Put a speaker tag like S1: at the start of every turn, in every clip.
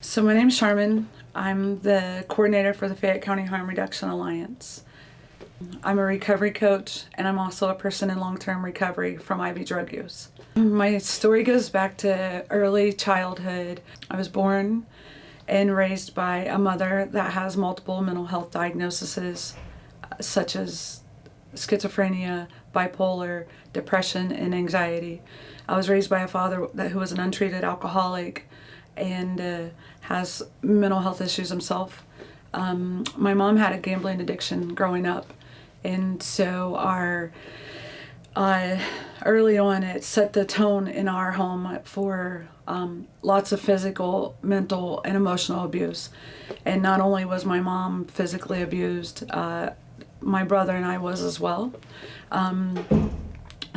S1: So my name's Charmin. I'm the coordinator for the Fayette County Harm Reduction Alliance. I'm a recovery coach, and I'm also a person in long-term recovery from IV drug use. My story goes back to early childhood. I was born and raised by a mother that has multiple mental health diagnoses, such as schizophrenia, bipolar, depression, and anxiety. I was raised by a father who was an untreated alcoholic and has mental health issues himself. My mom had a gambling addiction growing up, and so early on it set the tone in our home for lots of physical, mental, and emotional abuse. And not only was my mom physically abused, my brother and I was as well.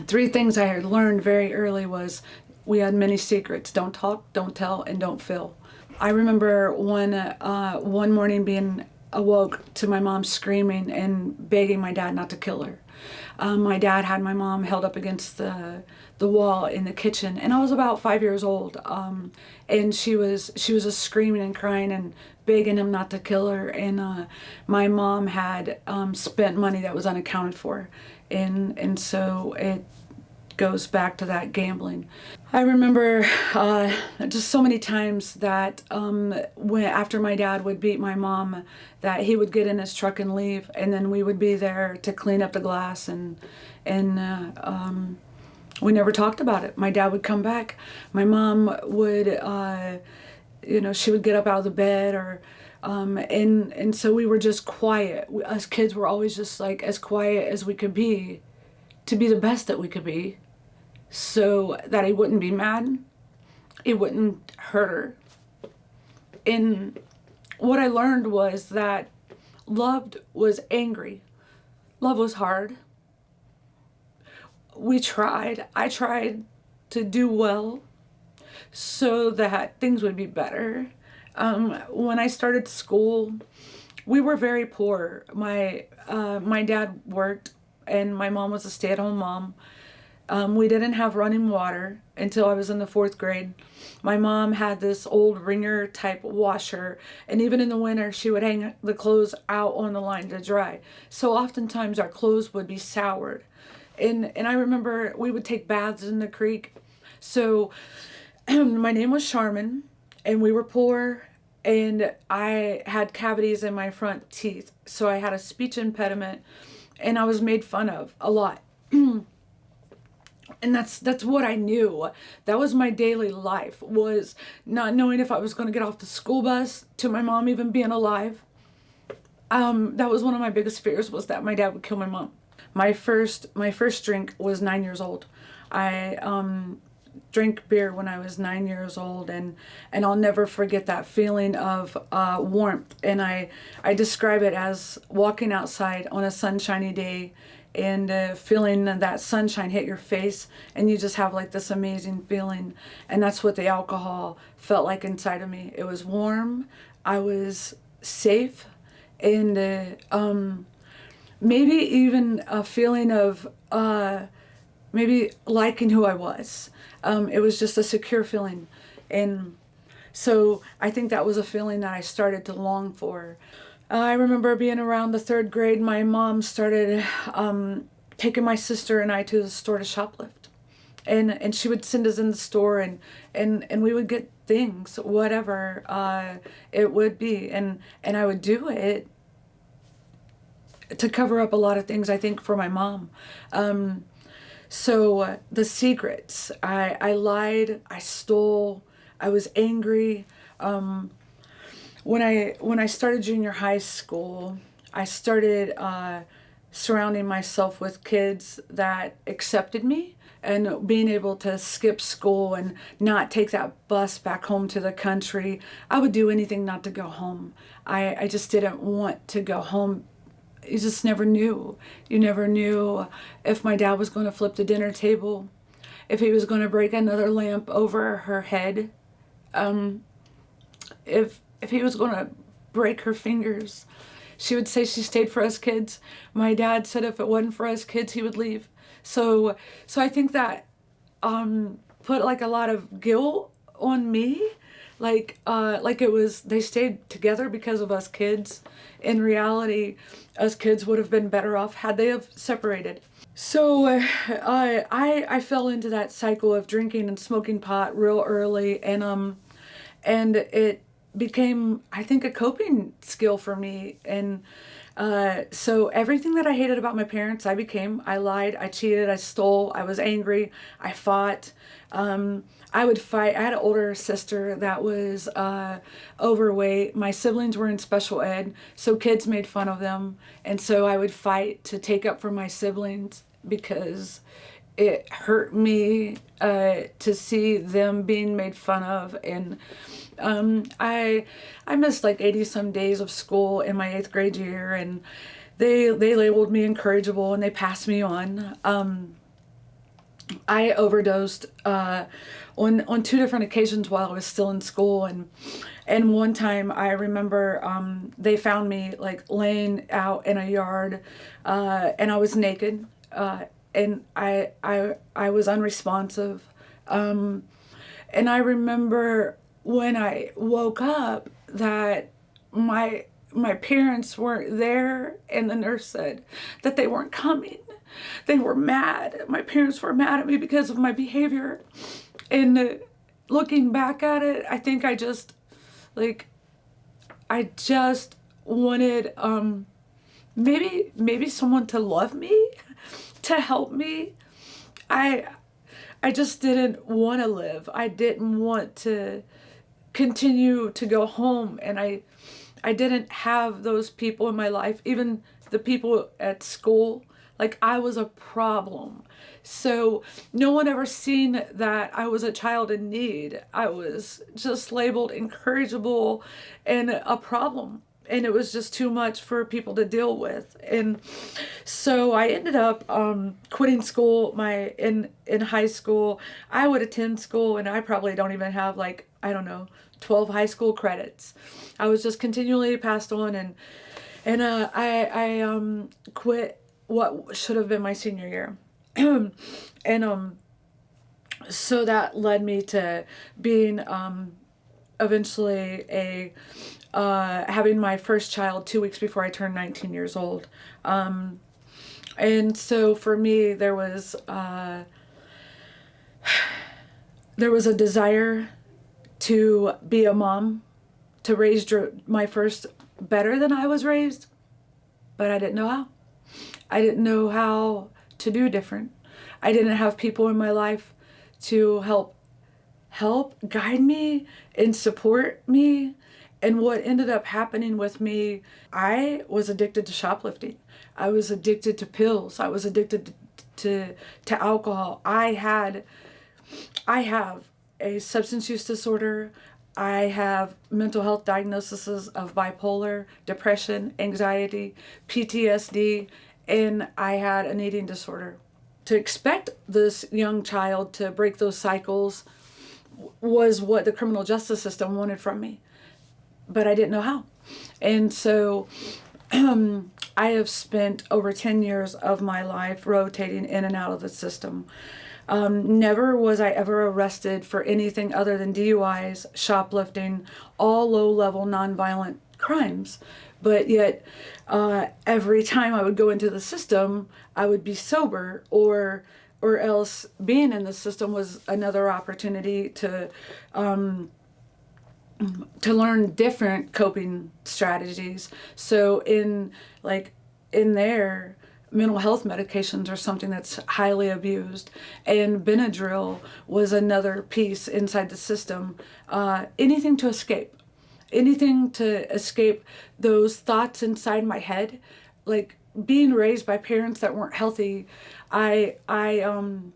S1: Three things I had learned very early was we had many secrets: don't talk, don't tell, and don't feel. I remember one morning being awoke to my mom screaming and begging my dad not to kill her. My dad had my mom held up against the wall in the kitchen, and I was about 5 years old. And she was just screaming and crying and begging him not to kill her. And my mom had spent money that was unaccounted for, and so it goes back to that gambling. I remember just so many times that after my dad would beat my mom, that he would get in his truck and leave, and then we would be there to clean up the glass, and we never talked about it. My dad would come back. My mom would, she would get up out of the bed, and so we were just quiet. Us kids were always just like as quiet as we could be, to be the best that we could be, so that he wouldn't be mad, it wouldn't hurt her. And what I learned was that love was angry. Love was hard. I tried to do well so that things would be better. When I started school, we were very poor. My dad worked, and my mom was a stay-at-home mom. We didn't have running water until I was in the 4th grade. My mom had this old ringer type washer, and even in the winter she would hang the clothes out on the line to dry. So oftentimes our clothes would be soured. And I remember we would take baths in the creek. So my name was Charmin, and we were poor, and I had cavities in my front teeth. So I had a speech impediment, and I was made fun of a lot. And that's what I knew. That was my daily life, was not knowing if I was going to get off the school bus, to my mom even being alive. That was one of my biggest fears, was that my dad would kill my mom. My first drink was 9 years old. I drank beer when I was 9 years old, and I'll never forget that feeling of warmth. And I describe it as walking outside on a sunshiny day and feeling that sunshine hit your face, and you just have like this amazing feeling. And that's what the alcohol felt like inside of me. It was warm, I was safe, and maybe even a feeling of maybe liking who I was. It was just a secure feeling. And so I think that was a feeling that I started to long for. I remember being around the 3rd grade, my mom started taking my sister and I to the store to shoplift. And she would send us in the store, and we would get things, whatever it would be. And I would do it to cover up a lot of things, I think, for my mom. So the secrets, I lied, I stole, I was angry. When I started junior high school, I started surrounding myself with kids that accepted me, and being able to skip school and not take that bus back home to the country. I would do anything not to go home. I just didn't want to go home. You just never knew. You never knew if my dad was going to flip the dinner table, if he was going to break another lamp over her head, if he was going to break her fingers. She would say she stayed for us kids. My dad said if it wasn't for us kids, he would leave. So I think that put like a lot of guilt on me, like it was, they stayed together because of us kids. In reality, us kids would have been better off had they have separated. So I fell into that cycle of drinking and smoking pot real early, and it became, I think, a coping skill for me. And so everything that I hated about my parents, I became. I lied, I cheated, I stole, I was angry, I fought. I would fight. I had an older sister that was overweight. My siblings were in special ed, so kids made fun of them. And so I would fight to take up for my siblings because it hurt me to see them being made fun of. And I missed like 80 some days of school in my 8th grade year, and they labeled me incorrigible and they passed me on. I overdosed on 2 different occasions while I was still in school, and one time I remember they found me like laying out in a yard, and I was naked, and I was unresponsive, and I remember when I woke up that my parents weren't there, and the nurse said that they weren't coming. They were mad. My parents were mad at me because of my behavior. And looking back at it, I think I just wanted maybe someone to love me, to help me. I just didn't want to live. I didn't want to continue to go home, and I didn't have those people in my life, even the people at school. Like, I was a problem. So no one ever seen that I was a child in need. I was just labeled incorrigible and a problem. And it was just too much for people to deal with. And so I ended up quitting school. In high school, I would attend school, and I probably don't even have, like, I don't know, 12 high school credits. I was just continually passed on, and I quit what should have been my senior year. And so that led me to being eventually having my first child 2 weeks before I turned 19 years old. And so for me, there was a desire to be a mom, to raise my first better than I was raised, but I didn't know how. I didn't know how to do different. I didn't have people in my life to help guide me and support me. And what ended up happening with me, I was addicted to shoplifting. I was addicted to pills. I was addicted to alcohol. I have a substance use disorder. I have mental health diagnoses of bipolar, depression, anxiety, PTSD, and I had an eating disorder. To expect this young child to break those cycles was what the criminal justice system wanted from me, but I didn't know how. And so I have spent over 10 years of my life rotating in and out of the system. Never was I ever arrested for anything other than DUIs, shoplifting, all low-level nonviolent crimes. But yet, every time I would go into the system, I would be sober, or else being in the system was another opportunity to learn different coping strategies. So in there, mental health medications are something that's highly abused, and Benadryl was another piece inside the system. Anything to escape those thoughts inside my head. Like, being raised by parents that weren't healthy, I on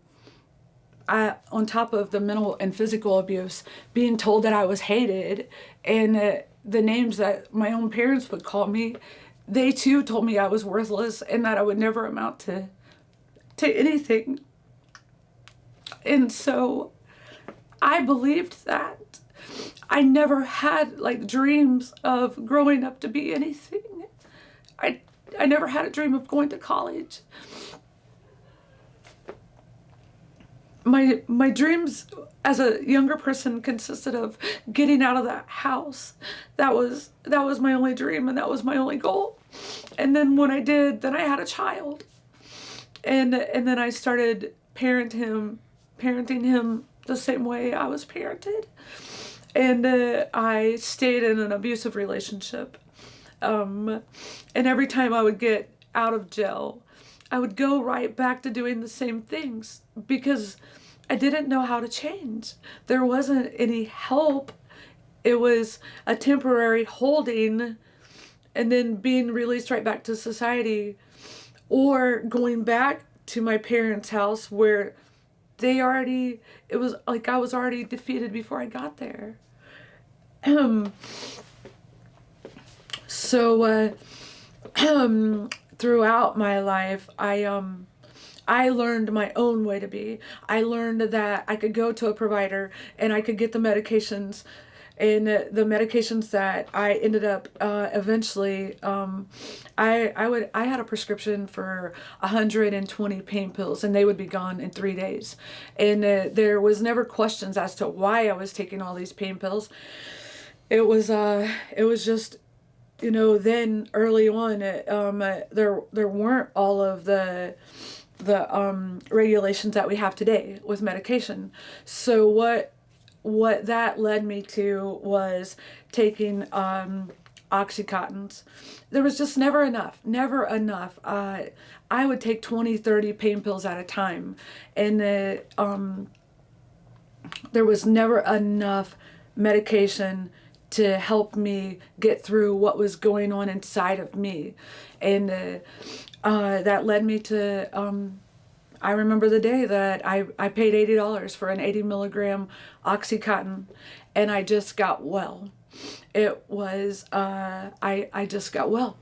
S1: top of the mental and physical abuse, being told that I was hated, and the names that my own parents would call me, they too told me I was worthless and that I would never amount to anything. And so I believed that. I never had dreams of growing up to be anything. I never had a dream of going to college. my dreams as a younger person consisted of getting out of that house. That was my only dream, and that was my only goal. And then when I did, then I had a child, and then I started parenting him the same way I was parented. And I stayed in an abusive relationship. And every time I would get out of jail, I would go right back to doing the same things because I didn't know how to change. There wasn't any help. It was a temporary holding and then being released right back to society, or going back to my parents' house where it was like I was already defeated before I got there. So throughout my life, I learned my own way to be. I learned that I could go to a provider and I could get the medications, and the medications that I ended up eventually, I had a prescription for 120 pain pills, and they would be gone in 3 days. And there was never questions as to why I was taking all these pain pills. It was just, then early on, there weren't all of the regulations that we have today with medication. So what that led me to was taking Oxycontins. There was just never enough. I would take 20, 30 pain pills at a time, and there was never enough medication to help me get through what was going on inside of me. And that led me to, I remember the day that I paid $80 for an 80 milligram Oxycontin, and I just got well. It was, I just got well.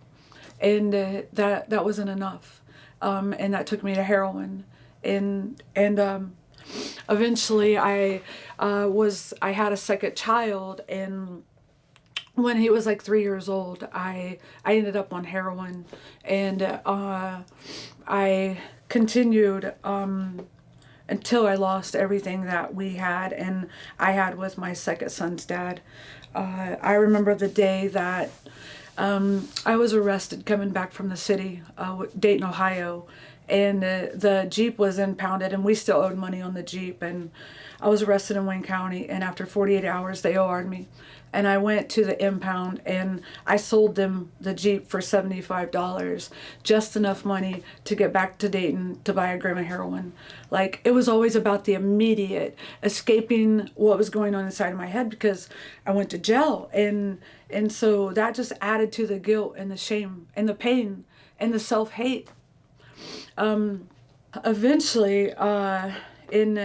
S1: And that wasn't enough. And that took me to heroin. And eventually I had a second child, and when he was like 3 years old, I ended up on heroin, and I continued until I lost everything that we had and I had with my second son's dad. I remember the day that I was arrested coming back from the city, Dayton, Ohio, and the Jeep was impounded, and we still owed money on the Jeep, and I was arrested in Wayne County, and after 48 hours they OR'd me. And I went to the impound and I sold them the Jeep for $75, just enough money to get back to Dayton to buy a gram of heroin. Like, it was always about the immediate escaping what was going on inside of my head, because I went to jail, and so that just added to the guilt and the shame and the pain and the self-hate. Eventually, in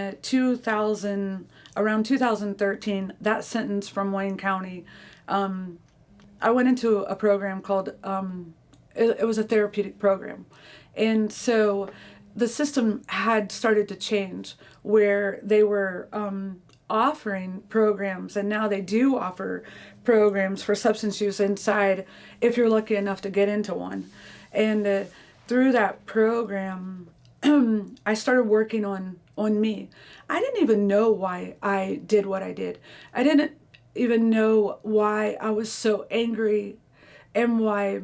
S1: around 2013, that sentence from Wayne County, I went into a program called, it was a therapeutic program. And so the system had started to change, where they were offering programs, and now they do offer programs for substance use inside, if you're lucky enough to get into one. And through that program, I started working on me. I didn't even know why I did what I did. I didn't even know why I was so angry and why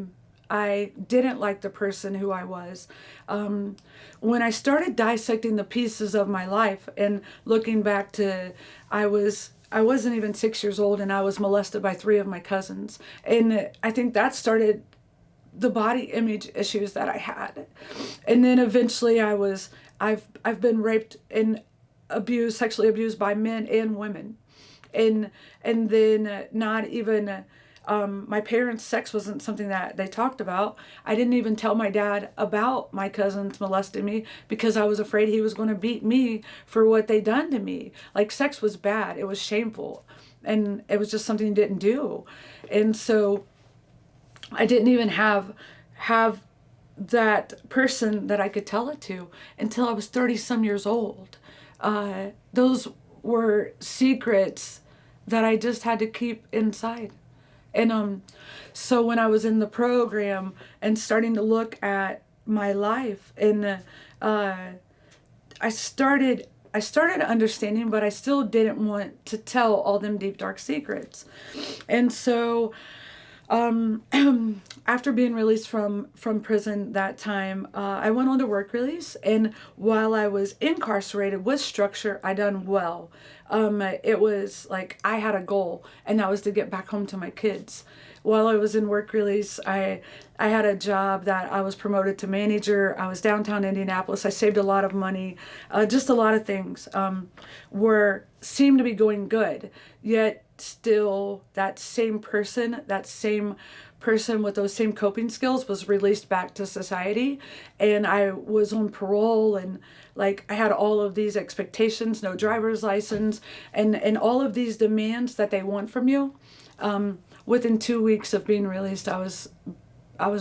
S1: I didn't like the person who I was. When I started dissecting the pieces of my life and looking back to, I wasn't even 6 years old, and I was molested by 3 of my cousins. And I think that started the body image issues that I had. And then eventually I've been raped and abused, sexually abused by men and women. And then not even, my parents' sex wasn't something that they talked about. I didn't even tell my dad about my cousins molesting me, because I was afraid he was going to beat me for what they done to me. Like, sex was bad. It was shameful. And it was just something you didn't do. And so I didn't even have that person that I could tell it to until I was 30 some years old. Those were secrets that I just had to keep inside. And so when I was in the program and starting to look at my life, and I started I started understanding, but I still didn't want to tell all them deep, dark secrets. And so um, after being released from prison that time, I went on to work release. And while I was incarcerated with structure, I done well. It was like I had a goal, and that was to get back home to my kids. While I was in work release, I had a job that I was promoted to manager. I was downtown Indianapolis. I saved a lot of money. Just a lot of things were seemed to be going good. Yet still, that same person with those same coping skills was released back to society, and I was on parole, and like I had all of these expectations, no driver's license, and all of these demands that they want from you. Within 2 weeks of being released, I was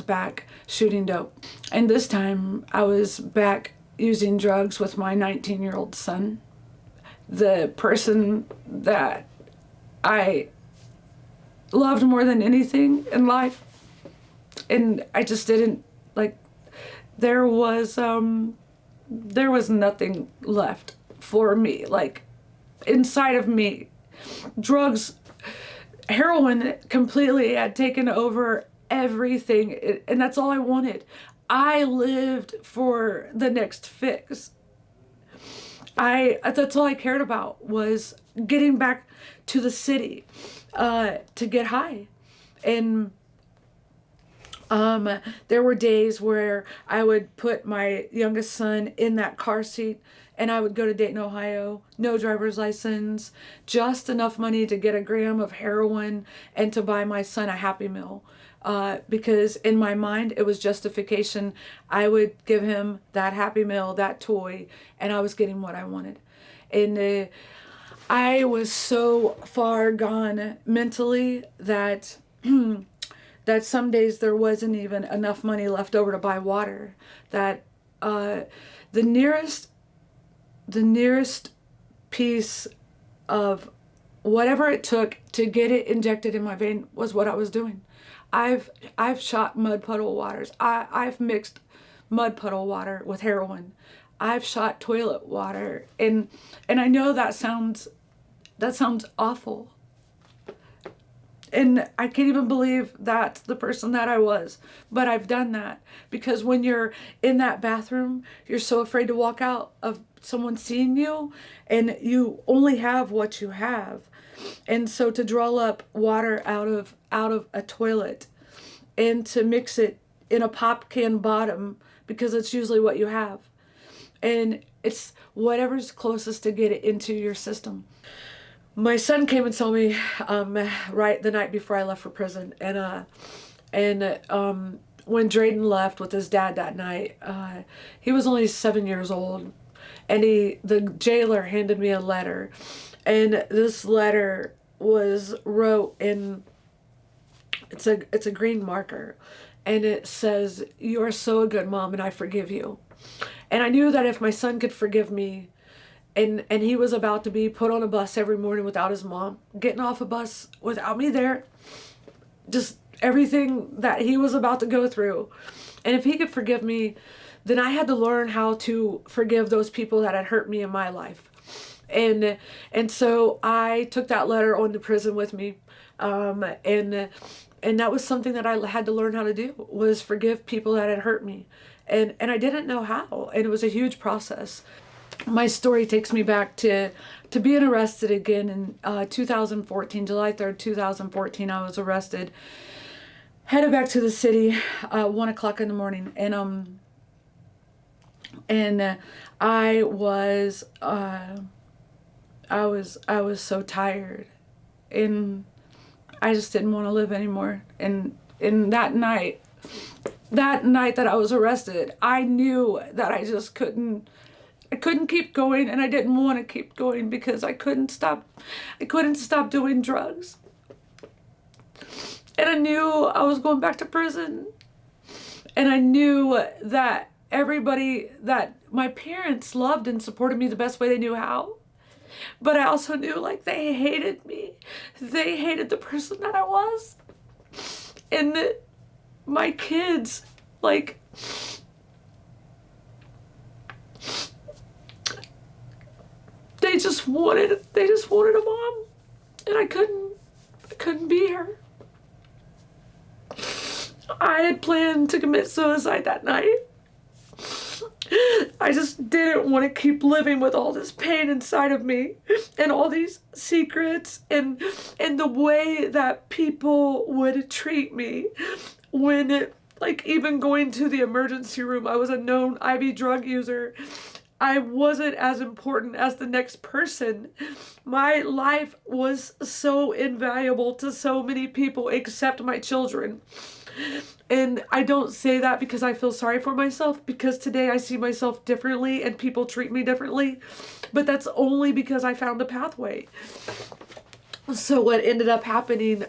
S1: back shooting dope. And this time I was back using drugs with my 19-year-old son, the person that I loved more than anything in life. And I just didn't, like, there was nothing left for me, like, inside of me. Drugs, heroin completely had taken over everything, and that's all I wanted. I lived for the next fix. That's all I cared about, was getting back to the city to get high. And there were days where I would put my youngest son in that car seat, and I would go to Dayton, Ohio, no driver's license, just enough money to get a gram of heroin and to buy my son a Happy Meal. Because in my mind, it was justification. I would give him that Happy Meal, that toy, and I was getting what I wanted. And I was so far gone mentally that that some days there wasn't even enough money left over to buy water. That the nearest piece of whatever it took to get it injected in my vein was what I was doing. I've shot mud puddle waters. I've mixed mud puddle water with heroin. I've shot toilet water, and I know that sounds awful. And I can't even believe that's the person that I was. But I've done that because when you're in that bathroom, you're so afraid to walk out of someone seeing you, and you only have what you have. And so to draw up water out of a toilet and to mix it in a pop can bottom, because it's usually what you have. And it's whatever's closest to get it into your system. My son came and saw me right the night before I left for prison, and when Drayden left with his dad that night, he was only 7 years old, and the jailer handed me a letter, and this letter was wrote in it's a green marker, and it says, "You are so a good mom, and I forgive you." And I knew that if my son could forgive me, and he was about to be put on a bus every morning without his mom, getting off a bus without me there, just everything that he was about to go through. And if he could forgive me, then I had to learn how to forgive those people that had hurt me in my life. And so I took that letter on to prison with me. And that was something that I had to learn how to do, was forgive people that had hurt me. And I didn't know how. And it was a huge process. My story takes me back to being arrested again in 2014, July 3rd, 2014. I was arrested, headed back to the city, 1 o'clock in the morning, and I was so tired, and I just didn't want to live anymore. And that night that I was arrested, I knew that I just couldn't keep going, and I didn't want to keep going because I couldn't stop doing drugs. And I knew I was going back to prison. And I knew that everybody, that my parents loved and supported me the best way they knew how. But I also knew, like, they hated me. They hated the person that I was. And my kids, like, they just wanted a mom, and I couldn't be her. I had planned to commit suicide that night. I just didn't want to keep living with all this pain inside of me and all these secrets and the way that people would treat me when, like, even going to the emergency room. I was a known IV drug user. I wasn't as important as the next person. My life was so invaluable to so many people except my children. And I don't say that because I feel sorry for myself, because today I see myself differently and people treat me differently. But that's only because I found the pathway. So what ended up happening,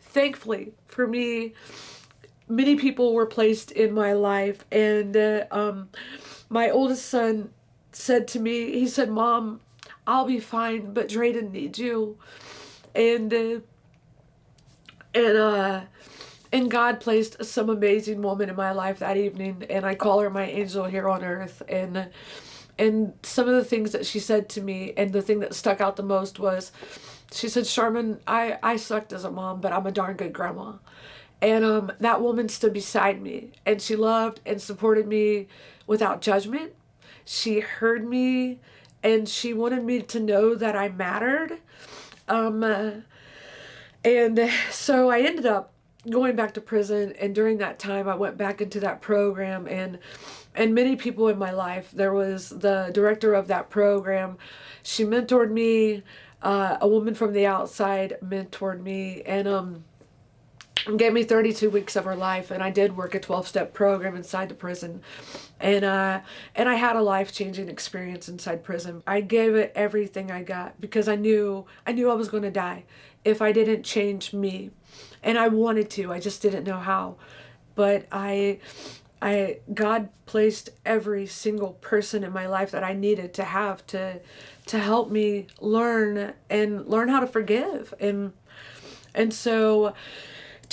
S1: thankfully for me, many people were placed in my life. And my oldest son said to me, he said, "Mom, I'll be fine, but Drayden needs you." And God placed some amazing woman in my life that evening, and I call her my angel here on earth. And some of the things that she said to me, and the thing that stuck out the most was, she said, "Charmin, I sucked as a mom, but I'm a darn good grandma." And that woman stood beside me, and she loved and supported me without judgment. She heard me, and she wanted me to know that I mattered. And so I ended up going back to prison, and during that time I went back into that program, and many people in my life. There was the director of that program. She mentored me. A woman from the outside mentored me, and gave me 32 weeks of her life, and I did work a 12-step program inside the prison, and I had a life-changing experience inside prison. I gave it everything I got because I knew I was going to die if I didn't change me. And I wanted to, I just didn't know how. But God placed every single person in my life that I needed to have to help me learn how to forgive. And so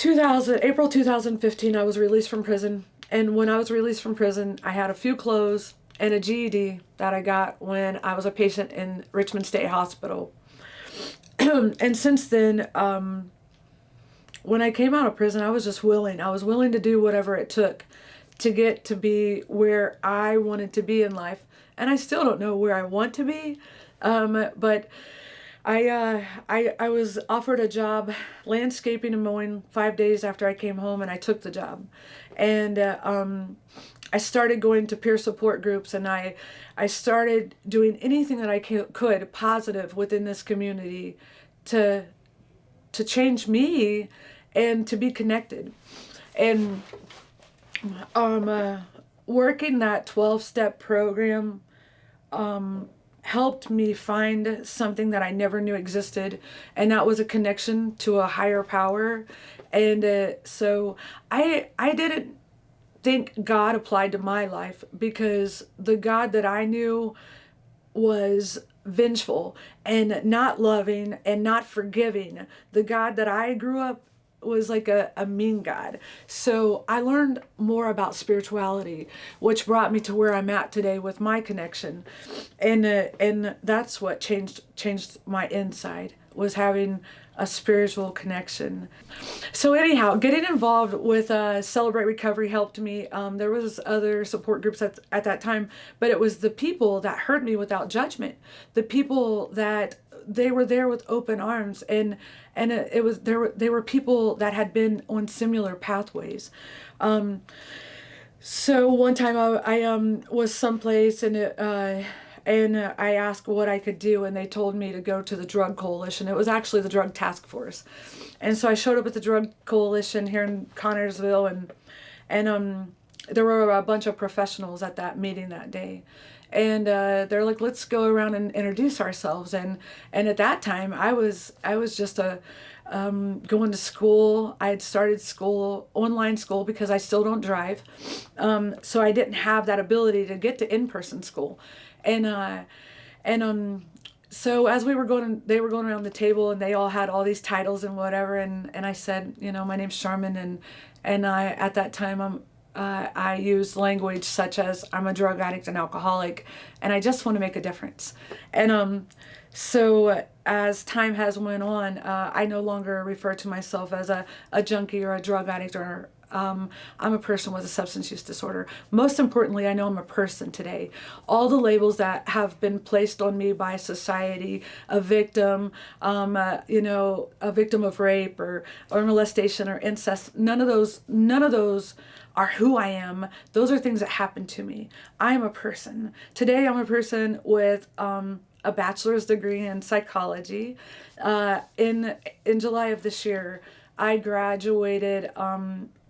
S1: April 2015, I was released from prison. And when I was released from prison, I had a few clothes and a GED that I got when I was a patient in Richmond State Hospital. And since then, when I came out of prison, I was just willing. I was willing to do whatever it took to get to be where I wanted to be in life. And I still don't know where I want to be, but I was offered a job landscaping and mowing 5 days after I came home, and I took the job. And I started going to peer support groups, and I started doing anything that I could positive within this community to change me and to be connected. And working that 12-step program helped me find something that I never knew existed, and that was a connection to a higher power. And so I didn't think God applied to my life, because the God that I knew was vengeful and not loving and not forgiving. The God that I grew up was like a mean God. So I learned more about spirituality, which brought me to where I'm at today with my connection. And that's what changed my inside, was having a spiritual connection. So anyhow, getting involved with Celebrate Recovery helped me. There was other support groups at that time, but it was the people that heard me without judgment. The people that they were there with open arms, and they were people that had been on similar pathways. So one time I was someplace, and I asked what I could do, and they told me to go to the Drug Coalition. It was actually the Drug Task Force. And so I showed up at the Drug Coalition here in Connersville, and there were a bunch of professionals at that meeting that day. And they're like, "Let's go around and introduce ourselves." And at that time, I was just going to school. I had started online school, because I still don't drive. So I didn't have that ability to get to in-person school. So as they were going around the table, and they all had all these titles and whatever, and I said, "My name's Charmin," and I, at that time, I use language such as I'm a drug addict and alcoholic, and I just want to make a difference. And so as time has went on, I no longer refer to myself as a junkie or a drug addict, or I'm a person with a substance use disorder. Most importantly, I know I'm a person today. All the labels that have been placed on me by society, a victim, a victim of rape or molestation or incest, none of those are who I am. Those are things that happen to me. I am a person. Today, I'm a person with a bachelor's degree in psychology. In July of this year, I graduated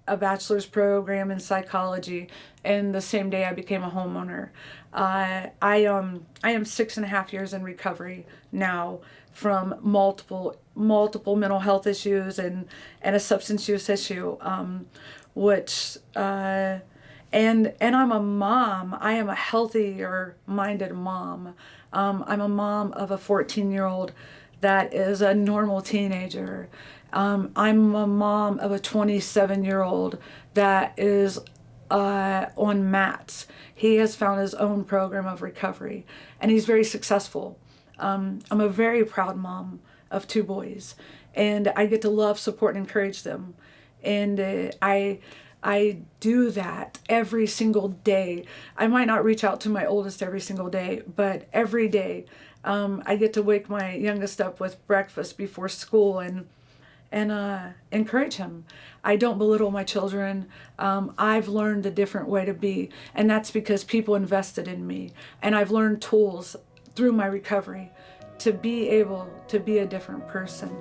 S1: a bachelor's program in psychology, and the same day I became a homeowner. I am 6.5 years in recovery now from multiple mental health issues and a substance use issue, which and I'm a mom. I am a healthier minded mom. I'm a mom of a 14-year-old that is a normal teenager. I'm a mom of a 27-year-old that is on mats. He has found his own program of recovery, and he's very successful. I'm a very proud mom of 2 boys, and I get to love, support, and encourage them. And I do that every single day. I might not reach out to my oldest every single day, but every day I get to wake my youngest up with breakfast before school and encourage him. I don't belittle my children. I've learned a different way to be, and that's because people invested in me, and I've learned tools through my recovery to be able to be a different person.